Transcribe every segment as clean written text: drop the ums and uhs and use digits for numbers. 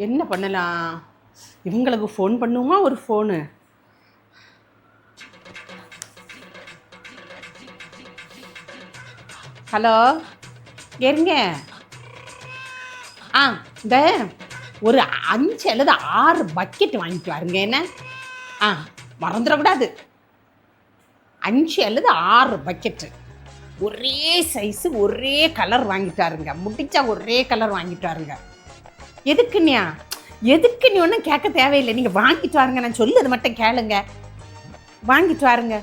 என்ன பண்ணலாம்? இவங்களுக்கு ஃபோன் பண்ணுமா? ஒரு ஃபோனு. ஹலோ, ஏறுங்க. இந்த ஒரு 5 அல்லது 6 பக்கெட் வாங்கிட்டு வாருங்க. என்ன மறந்துடக்கூடாது. 5 அல்லது 6 பக்கெட்டு ஒரே சைஸு ஒரே கலர் வாங்கிட்டாருங்க. முடிச்சா ஒரே கலர் வாங்கிட்டாருங்க. எதுக்குன்னியா? எதுக்கு நீ ஒன்றும் கேட்க தேவையில்லை. நீங்கள் வாங்கிட்டு வாருங்க. நான் சொல்லுது மட்டும் கேளுங்க. வாங்கிட்டு வாருங்க.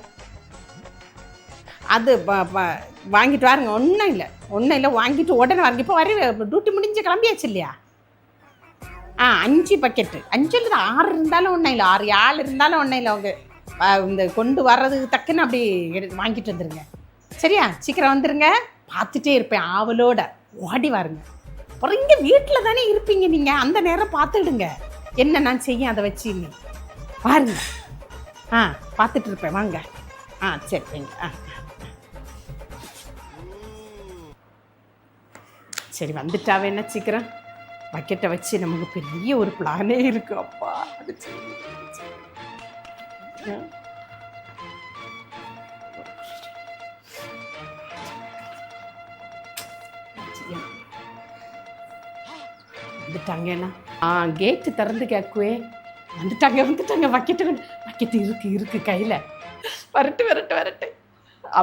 அது வாங்கிட்டு வாருங்க. ஒன்றும் இல்லை வாங்கிட்டு உடனே வாருங்க. இப்போ வர டியூட்டி முடிஞ்சு கிளம்பியாச்சு இல்லையா? 5 பக்கெட்டு 5 அல்லது 6 இருந்தாலும் ஒன்றும் இல்லை. 6 7 இருந்தாலும் ஒன்றும் இல்லை. அவங்க இந்த கொண்டு வர்றதுக்கு தக்குன்னு அப்படி வாங்கிட்டு வந்துடுங்க. சரியா? சீக்கிரம் வந்துடுங்க. பார்த்துட்டே இருப்பேன் ஆவலோட. ஓடி வாருங்க. அப்புறம் இங்கே வீட்டில் தானே இருப்பீங்க நீங்கள். அந்த நேரம் பார்த்துடுங்க. என்ன நான் செய்ய அதை வச்சு நீ பாருங்க. பார்த்துட்டு இருப்பேன். வாங்க. சரி வைங்க. சரி வந்துட்டாவே என்ன சீக்கிரம். பக்கெட்டை வச்சு நமக்கு பெரிய ஒரு பிளானே இருக்கு. அப்பா அது வந்துட்டாங்கன்னா கேட்டு திறந்து கேட்குவே. வந்துட்டாங்க. பக்கெட்டு இருக்கு கையில். வரட்டு.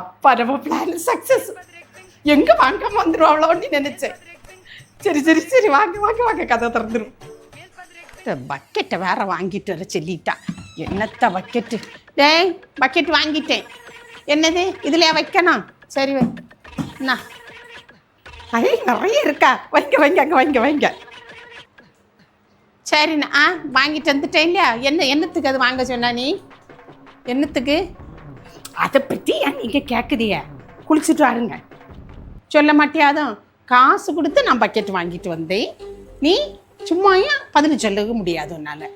அப்பா நம்ம பிளான் சக்ஸஸ். எங்கே வாங்காம வந்துடுவாங்களோன்னு நினைச்சேன். சரி வாங்க கதை திறந்துடும். பக்கெட்டை வேற வாங்கிட்டு வர சொல்லிட்டா. என்னத்த பக்கெட்டு? டேய் பக்கெட் வாங்கிட்டேன். என்னது இதுலையா வைக்கணும்? சரி என்ன நிறைய இருக்கா? வைங்க. சரிண்ணா வாங்கிட்டு வந்துட்டேன் இல்லையா? என்னத்துக்கு அது வாங்க சொன்னா? நீ என்னத்துக்கு? அதை பற்றி ஏன் நீங்கள் கேட்குதிய? குளிச்சுட்டு வாருங்க. சொல்ல மாட்டியாதும் காசு கொடுத்து நான் பக்கெட் வாங்கிட்டு வந்தேன். நீ சும்மாயா பதில் சொல்ல முடியாது உன்னால்.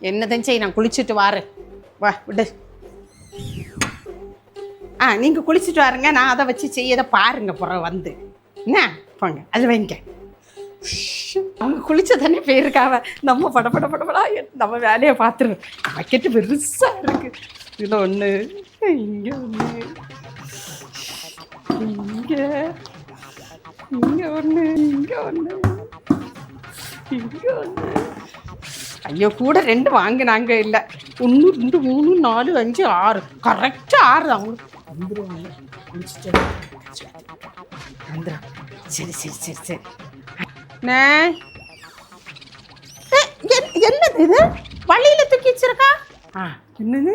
என்னதான் செய்ய? நான் குளிச்சுட்டு வாரு. வா விடு. நீங்கள் குளிச்சுட்டு வாருங்க. நான் அதை வச்சு செய்யதை பாருங்க. புறம் வந்து என்ன போங்க. அது வைங்க. அவங்க குளிச்சதானே போயிருக்காவ. நம்ம படப்படா நம்ம வேலையை பார்த்துருவோம். பக்கெட்டு பெருசாக இருக்கு. இதில் ஒன்று, இங்கே ஒன்று, இங்கே ஒன்று. ஐயோ கூட 2 வாங்கினாங்க. இல்லை 1 2 3 4 5 6 கரெக்டாக 6 அவங்களுக்கு வந்துடுவாங்க. வந்துடும். சரி என்னது இது? வழியில தூக்கி வச்சிருக்கா? என்னது?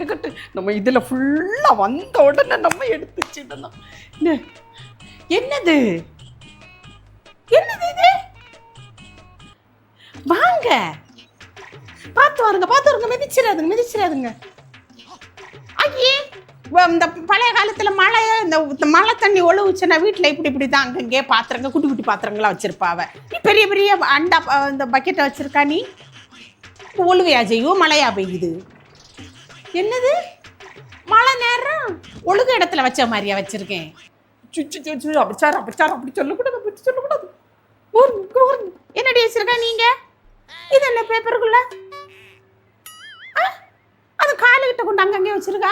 இருக்கட்டு. நம்ம இதில் ஃபுல்லாக வந்த உடனே நம்ம எடுத்து வச்சிடணும். என்னது இது? வாங்க பார்த்து வாருங்க. மிதிச்சிடாதுங்க. ஐயே இந்த பழைய காலத்தில் மழை தண்ணி ஒழுவுச்சுன்னா வீட்டில் இப்படி தான் அங்கங்கே பாத்திரங்க குட்டி பாத்திரங்களாம் வச்சிருப்பாவ. நீ பெரிய அண்டா இந்த பக்கெட்டை வச்சிருக்கா. நீ ஒழுவையா செய்யும்? மழையா பெய்யுது? என்னது மழை நேரம் ஒழுகு இடத்துல வச்ச மாதிரியா வச்சிருக்கேன்? அப்படி சொல்லக்கூடாது. என்னடி வச்சிருக்கா நீங்க? இது என்ன பேப்பருக்குள்ள? அது காலுகிட்ட கொண்டு அங்கங்கே வச்சிருக்கா.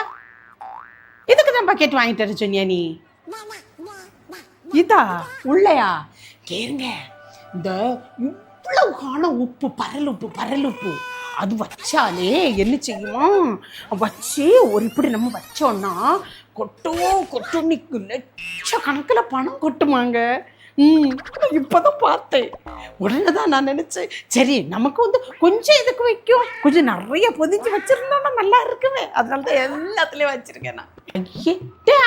இதுக்கு தான் பக்கெட் வாங்கிட்டு வர சொன்னியா நீ? இதா உள்ளயா? கேளுங்க. இந்த இவ்வளவு காண உப்பு பரல் உப்பு அது வச்சாலே என்ன செய்யும்? வச்சு ஒரு இப்படி நம்ம வச்சோன்னா கொட்டும் லட்சக்கணக்கில் பணம் கொட்டுமாங்க. இப்போதான் பார்த்தேன். உடனே தான் நான் நினைச்சேன், சரி நமக்கு கொஞ்சம் இதுக்கு வைக்கும், கொஞ்சம் நிறைய பொதிஞ்சு வச்சிருந்தோம்னா நல்லா இருக்குமே. அதனால தான் எல்லாத்துலேயும் வச்சிருக்கேன் நான்.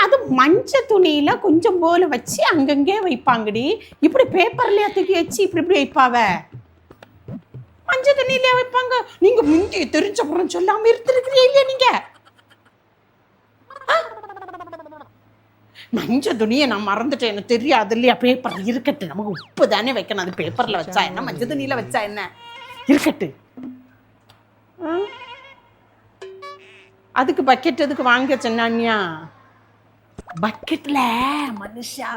அது மஞ்சள் துணியில கொஞ்சம் போல வச்சு அங்கங்கே வைப்பாங்கடி. இப்படி பேப்பர்லயா தூக்கி வச்சு இப்படி வைப்பாவ? மஞ்சள் தண்ணியிலே வைப்பாங்க. நீங்க முந்தி தெரிஞ்சப்புறம் சொல்லாம இருந்திருக்கிறீங்க இல்லையா? நீங்க மஞ்சள் துணியை நான் மறந்துட்டேன். எனக்கு தெரியாது இல்லையா? பேப்பர் இருக்கட்டு. நமக்கு உப்பு தானே வைக்கணும். அது பேப்பர்ல வச்சா என்ன, மஞ்சள் துணியில வச்சா என்ன? இருக்கட்டு. அதுக்கு பக்கெட் எதுக்கு வாங்க சொன்னானியா? பக்கெட்ல மனுஷா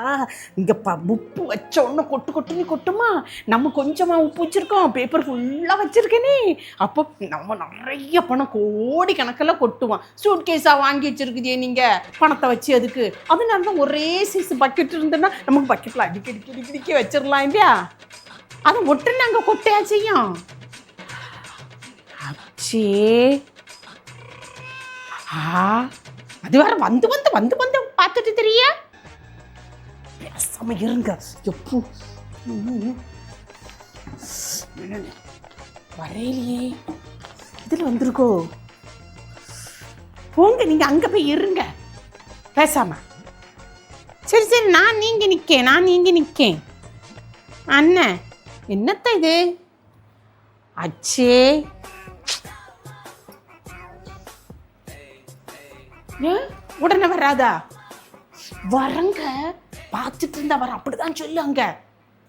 இங்க உப்பு வச்ச உடனே கொட்டு கொட்டுன்னு கொட்டுமா. நம்ம கொஞ்சமா உப்பு வச்சிருக்கோம், பேப்பர் ஃபுல்லா வச்சிருக்கேனே. அப்போ நம்ம நிறைய பணம் கோடி கணக்கெல்லாம் கொட்டுவான். சூட் கேஸா வாங்கி வச்சிருக்குதே நீங்க பணத்தை வச்சு. அதுக்கு அதனால தான் ஒரே சைஸ் பக்கெட் இருந்ததுன்னா நமக்கு பக்கெட்ல அடிக்கடி வச்சிடலாம் இல்லையா. அதை ஒட்டுன்னு அங்க கொட்டையா செய்யும். அச்சே அது வேற வந்து வந்து வந்து வந்து பார்த்துட்டு தெரிய பேசாம இருங்க. எப்போ வரையிலையே இதுல வந்திருக்கோ. போங்க நீங்க அங்க போய் இருங்க பேசாம. சரி சரி நான் நீங்க நிக்கேன். அண்ணன் என்னத்த இது? அச்சே உடனே வராதா? வரங்க பார்த்துட்டு இருந்தா வர அப்படிதான் சொல்லுங்க.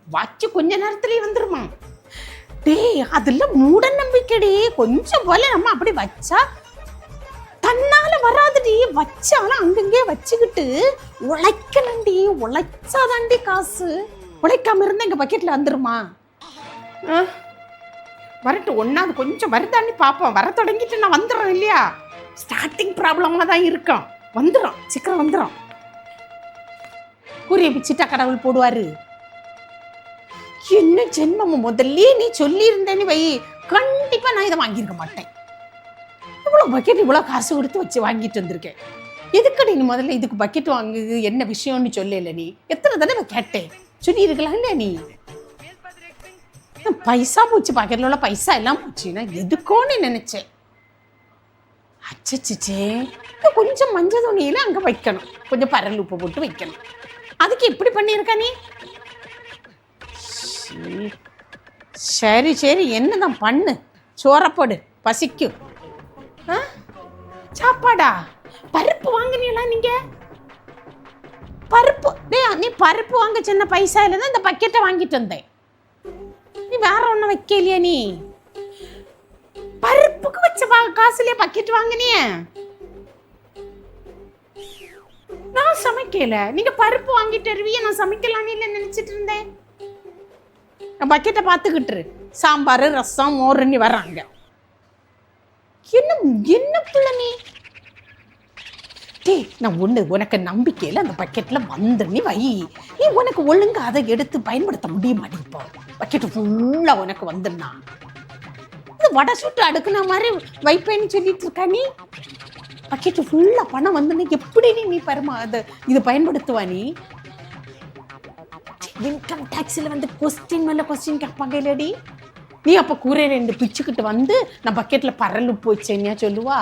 வச்சு கொஞ்ச நேரத்துலயே வந்துருமா. டேய் அதெல்லாம் மூட நம்பிக்கைடி. கொஞ்சம் போல நம்ம அப்படி வச்சா தன்னால வராதுடி. வச்சாலும் அங்கங்கே வச்சுக்கிட்டு உழைக்கலண்டி. உழைச்சாதாண்டி காசு. உழைக்காம இருந்தா எங்க பக்கெட்ல வந்துருமா? வரட்டும் ஒன்னாவது கொஞ்சம் வருதான்னு பார்ப்போம். வர தொடங்கிட்டு நான் வந்துடுறேன் இல்லையா. ஸ்டார்டிங் ப்ராப்ளமாக தான் இருக்கும். வந்துடும், சீக்கிரம் வந்துடும். கூறிய பிச்சிட்டா கடவுள் போடுவாரு. என்ன ஜென்மம் முதல்ல நீ சொல்லியிருந்தேன்னு வை, கண்டிப்பா நான் இதை வாங்கியிருக்க மாட்டேன். இவ்வளோ பக்கெட் இவ்வளோ காசு கொடுத்து வச்சு வாங்கிட்டு வந்திருக்கேன். எதுக்கடி நீ முதல்ல இதுக்கு பக்கெட் வாங்குது என்ன விஷயம்னு சொல்லல. நீ எத்தனை தடவை கேட்டேன், சொல்லியிருக்கலாம் இல்லையா. நீ பைசா போச்சு, பாக்கெட்ல உள்ள பைசா எல்லாம் போச்சுன்னா எதுக்கோன்னு நினைச்சேன். அச்சச்சே கொஞ்சம் மஞ்சள் துணியில அங்க வைக்கணும், கொஞ்சம் பரல் உப்பு போட்டு வைக்கணும். அதுக்கு எப்படி பண்ணியிருக்க நீ? சரி சரி என்னதான் பண்ணு, சோறப்போடு, பசிக்கும். சாப்பாடா? பருப்பு வாங்கினீங்களா நீங்க? பருப்பு நீ பருப்பு வாங்க சின்ன பைசா இல்லைன்னா இந்த பக்கெட்டை வாங்கிட்டு வந்தேன். நீ வேற ஒன்றும் வைக்கலையா? நீ பருப்புக்கு வச்ச காசுலயே பக்கெட் வாங்கினிய? நான் சமைக்கல, நீங்க பருப்பு வாங்கிட்டு வருவீங்க, நான் சமைக்கலான்னு இல்லை நினைச்சிட்டு இருந்தேன். பக்கெட்டை பார்த்துக்கிட்டு சாம்பார் ரசம் மோர்னு வர்றாங்க. என்ன என்ன பிள்ளை நீ? டே நான் உனக்கு நம்பிக்கையில் அந்த பக்கெட்ல வந்துன்னு வை. நீ உனக்கு ஒழுங்கா அதை எடுத்து பயன்படுத்த முடிய மாட்டேப்போ. பக்கெட்டு ஃபுல்லா உனக்கு வந்துடனா வடை சுட்டு அடுக்குன மாதிரி வைப்பேன்னு சொல்லிட்டு இருக்கா நீ. பக்கெட்டு ஃபுல்லா பணம் வந்து எப்படி நீ இது பயன்படுத்துவா? நீ இன்கம் டாக்ஸில் வந்து கொஸ்டின் மேல கொஸ்டின் கேட்பாங்க இல்லடி. நீ அப்ப கூரை 2 பிச்சுக்கிட்டு வந்து நான் பக்கெட்ல பரல் உப்பு வச்சேன்னா சொல்லுவா?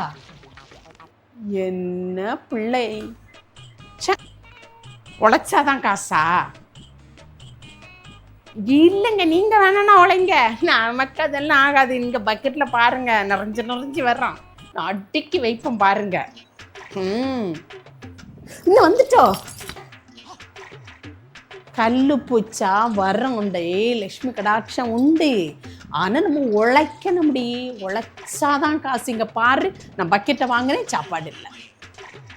என்ன பிள்ளை, உழைச்சாதான் காசா? இல்லைங்க நீங்க வேணா உழைங்க, நமக்கு அதெல்லாம் ஆகாது. இங்க பக்கெட்ல பாருங்க நிறைஞ்சு வர்றான், நான் அடிக்கி வைப்பேன் பாருங்க. இன்னும் வந்துட்டோ. கல்லு பூச்சா வரம் உண்டு, லட்சுமி கடாட்சம் உண்டு. ஆனா நம்ம உழைக்கணும். உழைச்சாதான் காசு. இங்க பாரு நான் பக்கெட்டை வாங்கினேன், சாப்பாடு இல்லை.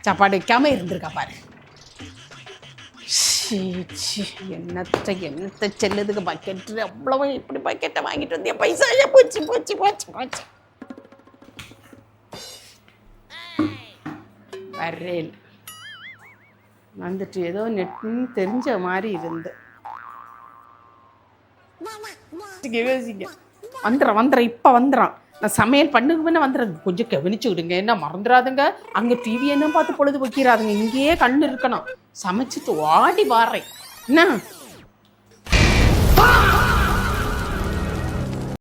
சாப்பாடு வைக்காம இருந்திருக்கா பாரு. என்னத்த செல்லுதுக்கு பக்கெட்டு அவ்வளவு. இப்படி பக்கெட்டை வாங்கிட்டு வந்தியா? பைசா போச்சு. வரேன் வந்துட்டு ஏதோ நெட்டுன்னு தெரிஞ்ச மாதிரி இருந்து வந்துடுறேன். இப்போ வந்துடுறான். நான் சமையல் பண்ணுவேன்னு வந்துடுறேன். கொஞ்சம் கவனிச்சு விடுங்க, என்ன மறந்துடாதுங்க. அங்கே டிவி என்ன பார்த்து பொழுது வைக்கிறாதுங்க. இங்கேயே கண்ணு இருக்கணும். சமைச்சிட்டு ஓடி வாரேன் என்ன.